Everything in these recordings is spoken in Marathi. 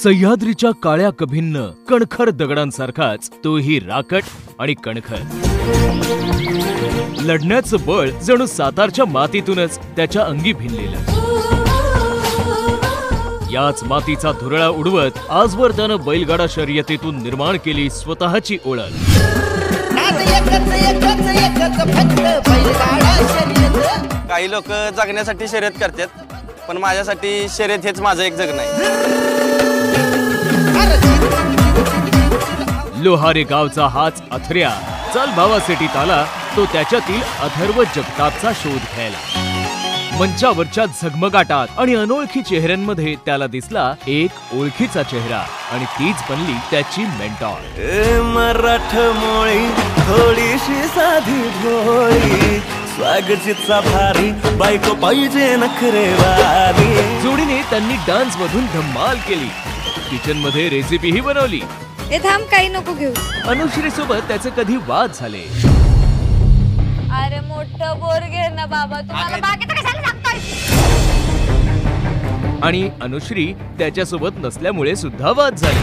सह्याद्रीच्या काळ्या कभिन्न कणखर दगडांसारखाच तोही राकट आणि कणखर. लढण्याचं बळ जणू सातारच्या मातीतूनच त्याच्या अंगी भिनलेलं. याच मातीचा धुरळा उडवत आजवर त्यानं बैलगाडा शर्यतीतून निर्माण केली स्वतःची ओळख. काही लोक जगण्यासाठी शर्यत करतात, पण माझ्यासाठी शर्यत हेच माझं एक जगणं आहे. लोहारे गावचा हाच अथर्या चल भावा सिटीत आला तो त्याच्यातील अथर्व जगतापचा शोध घ्यायला. मंचावरच्या झगमगाटात आणि अनोळखी चेहऱ्यांमध्ये त्याला दिसला एक ओळखीचा चेहरा आणि तीच बनली त्याची मेंटॉर. मराठमोळी थोडीशी साधी भोळी स्वागतीचा भारी बायको पाहिजे नखरेवारी. जोडीने त्यांनी डान्स मधून धम्माल केली, किचन मध्ये रेसिपीही बनवली. ए थांब, काही नको घेऊ. अनुश्री सोबत त्याचे कधी वाद झाले. अरे मोठं बोर घे ना बाबा, तुम्हाला बाकीचं कशाला सांगतोय. आणि अनुश्री त्याच्यासोबत नसल्यामुळे सुद्धा वाद झाले.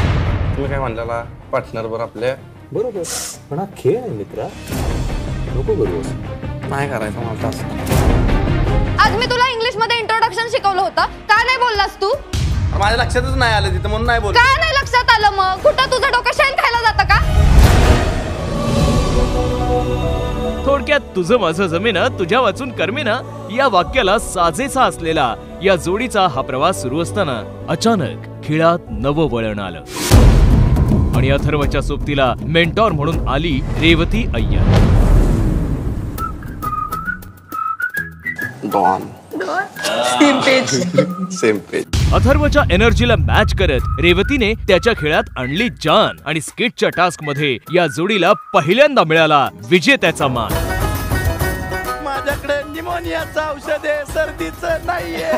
तुम्ही काय म्हणला पार्टनर बरोबर आपल्या बरोबर, पण हा खेळ आहे मित्रा, नको बरोबर नाही करायचं मला असं. आज मी तुला इंग्लिश मध्ये इंट्रोडक्शन शिकवलं होतं, का नाही बोललास तू? माझ्या लक्षातच नाही आलं तिथं म्हणून नाही बोल. का नाही लक्षात आलं मग? कुठं तुझं डोकं शेण खायला जातं का? थोडक्यात तुझं माझं जमेना तुझ्या वाचून कर्मेना या वाक्याला साजेसा असलेला या जोडीचा हा प्रवास सुरू असताना अचानक खेळात नवं वळण आलं आणि अथर्वच्या सोबतीला मेंटॉर म्हणून आली रेवती अय्यर. Same page. अथर्वच्या एनर्जीला मॅच करत रेवतीने त्याच्या खेळात आणली जान आणि स्किटच्या टास्क मध्ये या जोडीला पहिल्यांदा मिळाला विजेत्याचा मान. माझ्याकडे निमोनियाचं औषध आहे, सर्दीचं नाहीये.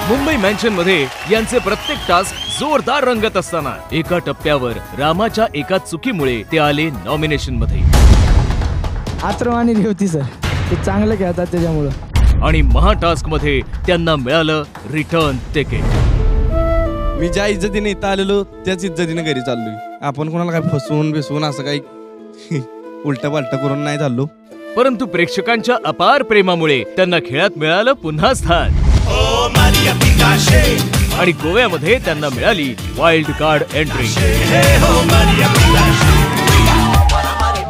मुंबई मॅन्शन मध्ये यांचे प्रत्येक टास्क जोरदार रंगत असताना एका टप्प्यावर रामाच्या एका चुकीमुळे ते आले नॉमिनेशन मध्ये. अथर्व आणि रेवती सर ते चांगलं खेळतात त्याच्यामुळं. आणि महाटास्क मध्ये त्यांना मिळालं रिटर्न तिकीट. मी ज्या इज्जतीने इथं आलेलो त्याच इज्जतीने घरी चाललोय. आपण कोणाला काय फसवून बिसवून असं काही उलट पालट करून नाही चाललो. परंतु प्रेक्षकांच्या अपार प्रेमामुळे त्यांना खेळात मिळालं पुन्हा स्थान. आणि गोव्यामध्ये त्यांना मिळाली वाईल्ड कार्ड एंट्री.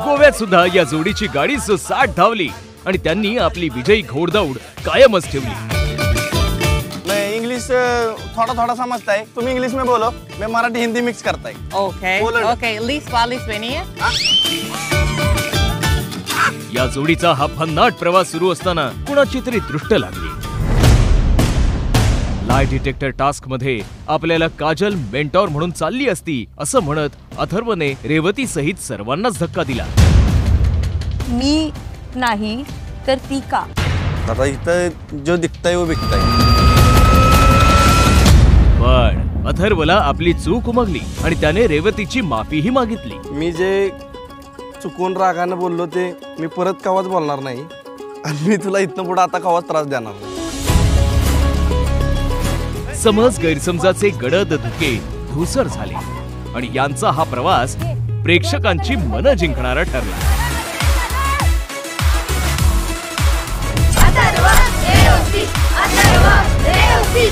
गोव्यात सुद्धा या जोडीची गाडी 60 धावली आणि त्यांनी आपली विजयी घोडदौड कायमच ठेवली. मैं इंग्लिश थोड़ा थोड़ा समझता है, तुम इंग्लिश में बोलो, मैं मराठी हिंदी मिक्स करता है. ओके ओके, लिस्वानिये. या जोडीचा हा भन्नाट प्रवास सुरू असताना कुणाची तरी दृष्ट लागली. लाय डिटेक्टर टास्क मध्ये आपल्याला काजल मेंटॉर म्हणून चालली असती असं म्हणत अथर्वने रेवती सहित सर्वांनाच धक्का दिला. मी नाही तर ती का? आता इथं जो दिखता है वो बिकता है. पण अथर्वला आपली चूक उमगली आणि त्याने रेवतीची माफीही मागितली. मी जे चुकून रागाने बोललो ते मी परत कवाच बोलणार नाही आणि मी तुला इथनं पुढे आता कवाच त्रास देणार नाही. समज गैरसमजाचे गडद धुके धुसर झाले आणि यांचा हा प्रवास प्रेक्षकांची मनं जिंकणारा ठरला. अथर्व, रेवती, अथर्व, रेवती.